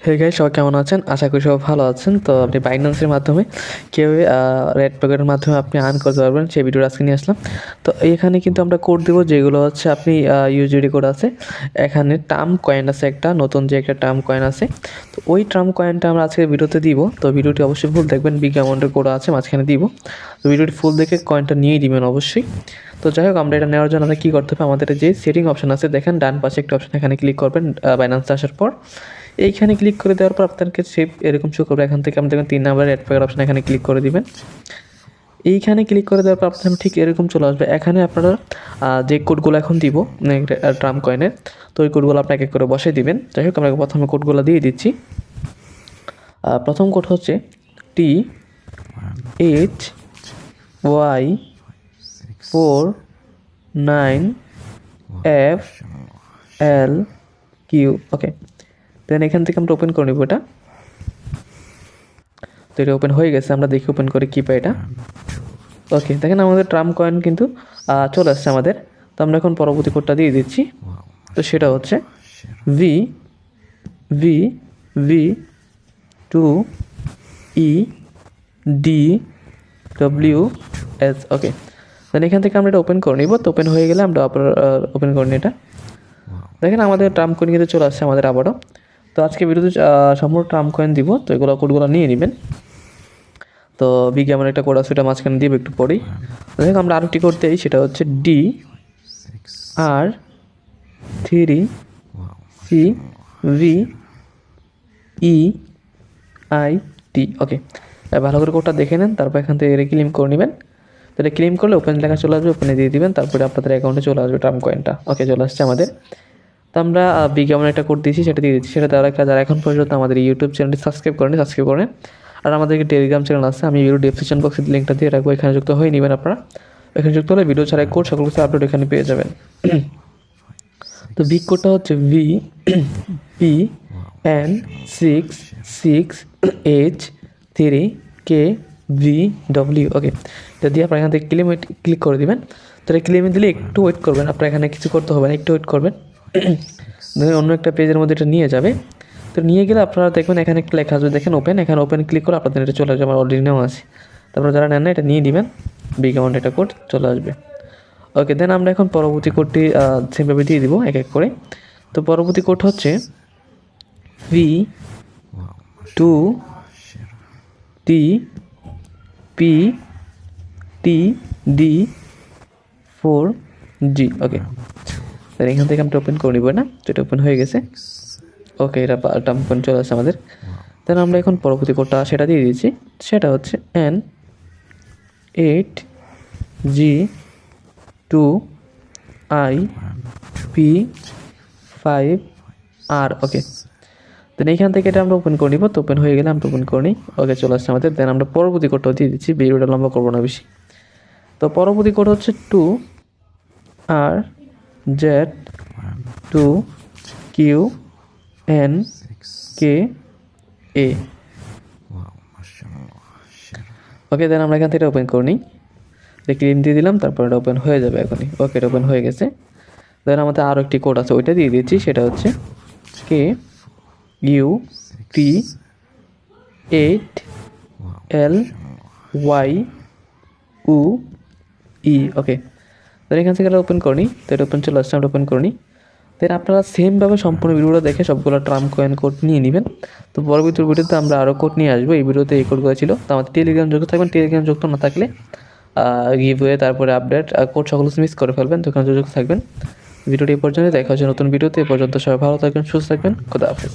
Hey guys, সবাই কেমন আছেন? আশা করি সবাই ভালো আছেন। তো আপনি বাইন্যান্সের মাধ্যমে কেউ রেড পকেটের মাধ্যমে আপনি আর্ন করতে পারবেন, সেই ভিডিওটা আজকে নিয়ে আসলাম। তো এখানে কিন্তু আমরা কোড দেবো, যেগুলো হচ্ছে আপনি ইউজিডি কোড আছে, এখানে টার্ম কয়েন আছে, একটা নতুন যে একটা টার্ম কয়েন আছে, তো ওই টার্ম কয়েনটা আমরা আজকে ভিডিওতে দিব। তো ভিডিওটি অবশ্যই ফুল দেখবেন, বিগ অ্যামাউন্টের কোড আছে মাঝখানে দিব। তো ভিডিওটি ফুল দেখে কয়েনটা নিয়েই দিবেন অবশ্যই। তো যাই হোক, আমরা এটা নেওয়ার জন্য আমরা কী করতে হবে, আমাদের যে সেটিং অপশন আছে দেখেন ডান পাশে একটা অপশন, এখানে ক্লিক করবেন। বাইন্যান্সে আসার পর এইখানে ক্লিক করে দেওয়ার পর আপনাকে সেভ এরকম শো করবে। এখান থেকে আপনি দেখবেন 3 নাম্বার রেড পকেট অপশন, এখানে ক্লিক করে দিবেন। এইখানে ক্লিক করে দেওয়ার পর আপনার ঠিক এরকম চলে আসবে। এখানে আপনারা যে কোডগুলো এখন দিব ট্রাম কয়েনের, তো ওই কোডগুলো আপনাকে এক করে বসে দিবেন। যাই হোক, আমরা প্রথমে কোডগুলো দিয়ে দিচ্ছি। প্রথম কোড হচ্ছে THY49FLQ। ওকে, দেন এখান থেকে আমরা ওপেন করে নেব এটা। তো এটা ওপেন হয়ে গেছে, আমরা দেখি ওপেন করে কী পাই এটা। ওকে, দেখেন আমাদের ট্রাম কয়েন কিন্তু চলে আসছে আমাদের। তো আমরা এখন পরবর্তী কোডটা দিয়ে দিচ্ছি। তো সেটা হচ্ছে VVV2EDWS। ওকে, দেন এখান থেকে আমরা এটা ওপেন করে নিব। তো ওপেন হয়ে গেলে আমরা ওপেন করে নিই এটা। দেখেন আমাদের ট্রাম কয়েন কিন্তু চলে আসছে আমাদের আবারও। তো আজকে ভিডিওতে সম্পূর্ণ ট্রাম কয়েন দিব, তো এগুলো কোডগুলো নিয়ে নেবেন। তো বিগ এমন একটা কোড আছে, সেটা মাঝখানে দিব একটু পরেই। দেখুন আমরা আরেকটি কোড দিই, সেটা হচ্ছে DR3CVEIT। ওকে, ভালো করে কোডটা দেখে নেন, তারপর এখান থেকে এটা ক্লেম করে নেবেন। তো এটা ক্লেম করলে ওপেন লেখা চলে আসবে, ওপেনে দিয়ে দিবেন, তারপরে আপনাদের অ্যাকাউন্টে চলে আসবে ট্রাম কয়েনটা। ওকে, চলে আসছে আমাদের। তো আমরা বিগ এমন একটা কোড দিয়েছি, সেটা দিয়ে দিচ্ছি। সেটা যারা এখন পর্যন্ত আমাদের ইউটিউব চ্যানেলটি সাবস্ক্রাইব করেন। আর আমাদেরকে টেলিগ্রাম চ্যানেল আছে, আমি ভিডিও ডেসক্রিপশন বক্সে লিঙ্কটা দিয়ে রাখবো, এখানে যুক্ত হয়ে নেবেন আপনারা। এখানে যুক্ত হলে ভিডিও ছাড়াই কোড সকল কিছু আপলোড এখানে পেয়ে যাবেন। তো বিগ কোডটা হচ্ছে VPN668KVW। ওকে, এটা দিয়ে আপনারা এখান থেকে ক্লিক করে দেবেন। তো এটা ক্লেমে দিলে একটু ওয়েট করবেন, আপনারা এখানে কিছু করতে হবে না, একটু ওয়েট করবেন। অন্য একটা পেজের মধ্যে এটা নিয়ে যাবে। তো নিয়ে গেলে আপনারা দেখবেন এখানে একটা লেখা আসবে, দেখেন ওপেন। এখানে ওপেন ক্লিক করে আপনাদের এটা চলে আসবে, আমার অলরেডি নেওয়া আছে। তারপরে যারা নেন না, এটা নিয়ে নেবেন, বিগ অ্যামাউন্ট একটা কোড চলে আসবে। ওকে, দেন আমরা এখন পরবর্তী কোডটি সেমভাবে দিয়ে দিব এক এক করে। তো পরবর্তী কোড হচ্ছে V2TPTD4G। ওকে, তাহলে এখান থেকে আমরা ওপেন করে নিব না, তো এটা ওপেন হয়ে গেছে। ওকে, এটা টার্ম কয়েন চলে আসছে আমাদের। দেন আমরা এখন পরবর্তী কোডটা সেটা দিয়ে দিয়েছি, সেটা হচ্ছে N8G2IP5R। ওকে, দেন এইখান থেকে এটা আমরা ওপেন করে নিব। তো ওপেন হয়ে গেলে আমরা ওপেন করে নিই। ওকে, চলে আসছে আমাদের। দেন আমরা পরবর্তী কোডটাও দিয়ে দিচ্ছি, ভিডিওটা লম্বা করবো না বেশি। তো পরবর্তী কোড হচ্ছে 2RZ2QNKA। ওকে, দেন আমরা এখান থেকে ওপেন করে নিই, ক্লিম দিয়ে দিলাম, তারপর এটা ওপেন হয়ে যাবে এখনই। ওকে, এটা ওপেন হয়ে গেছে। দেন আমাদের আরও একটি কোড আছে, ওইটা দিয়ে দিচ্ছি, সেটা হচ্ছে KUT8LYUE। ওকে, দেন এখান থেকে এটা ওপেন করে নিই। তো এটা ওপেন চলে আসছে, আমরা ওপেন করে নিই। দেন আপনারা সেমভাবে সম্পূর্ণ ভিডিওটা দেখে সবগুলো ট্রাম কয়েন কোড নিয়ে নেবেন। তো পরবর্তী ভিডিওতে আমরা আরও কোড নিয়ে আসবো। এই ভিডিওতে এই কোডগুলো ছিল। তো আমাদের টেলিগ্রাম যুক্ত থাকবেন, টেলিগ্রাম যুক্ত না থাকলে গিভওয়ে, তারপরে আপডেট কোড সকল মিস করে ফেলবেন, তো ওখানে যুক্ত থাকবেন। ভিডিওটি এই পর্যন্ত, দেখা হচ্ছে নতুন ভিডিওতে। এ পর্যন্ত সবাই ভালো থাকবেন, সুস্থ থাকবেন, খোদা হাফেজ।